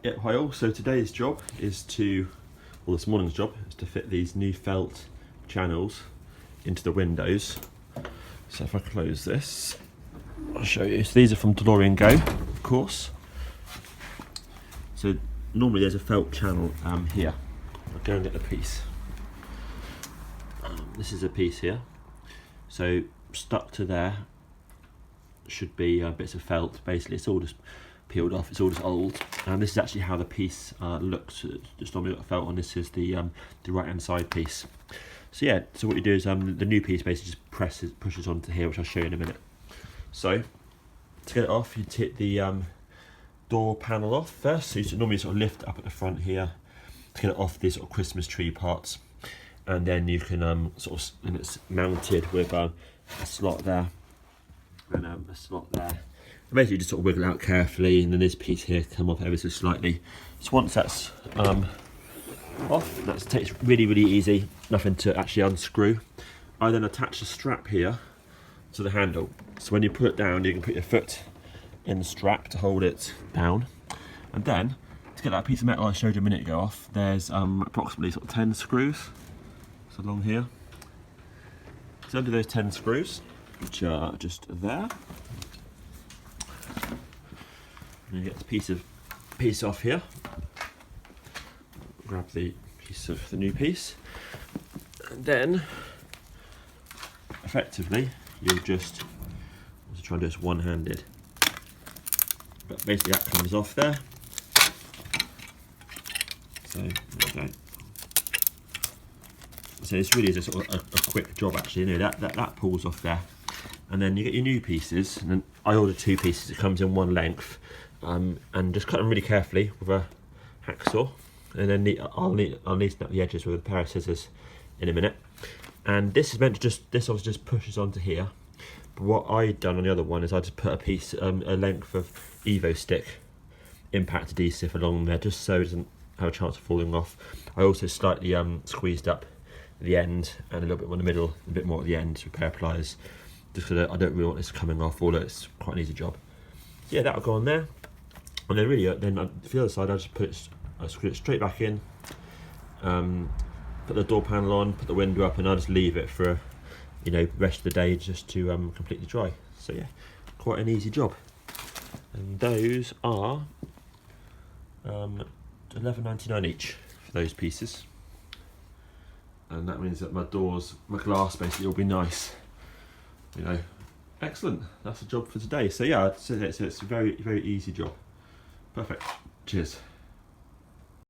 So today's job is to, well, this morning's job is to fit these new felt channels into the windows. So if I close this, I'll show you. So these are from DeLorean Go, of course. So normally there's a felt channel here. I'll go and get the piece. This is a piece here. So stuck to there should be bits of felt. Basically, it's all just peeled off. It's all just old. And this is actually how the piece looks. Just normally got felt on. This is the right hand side piece. So yeah. So what you do is the new piece basically just pushes onto here, which I'll show you in a minute. So to get it off, you take the door panel off first. So you normally sort of lift up at the front here to get it off these sort of Christmas tree parts, and then you can and it's mounted with a slot there and a slot there. And basically, just sort of wiggle out carefully, and then this piece here come off ever so slightly. So once that's off, it's really easy. Nothing to actually unscrew. I then attach the strap here to the handle. So when you put it down, you can put your foot in the strap to hold it down, and then to get that piece of metal I showed you a minute ago off, there's approximately sort of 10 screws. So along here. So under those 10 screws, which are just there, and you get the piece off here. Grab the piece of the new piece, and then effectively you'll just try and do this one-handed. But basically that comes off there. So there we go. So this really is a sort of a quick job actually. You know, that pulls off there, and then you get your new pieces. And then I ordered 2 pieces. It comes in one length, and just cut them really carefully with a hacksaw. And then I'll neaten up the edges with a pair of scissors in a minute. And this is meant to this obviously just pushes onto here. But what I'd done on the other one is I just put a piece, a length of Evo stick impact adhesive along there, just so it doesn't have a chance of falling off. I also slightly squeezed up the end and a little bit more in the middle, a bit more at the end with a pair of pliers, just because I don't really want this coming off, although it's quite an easy job. So yeah, that'll go on there, and then really, then for the other side, I just screw it straight back in, put the door panel on, put the window up, and I'll just leave it for the rest of the day just to completely dry. So yeah, quite an easy job. And those are $11.99 each for those pieces. And that means that my glass basically will be nice. Excellent. That's the job for today. So yeah, it's a very easy job. Perfect. Cheers.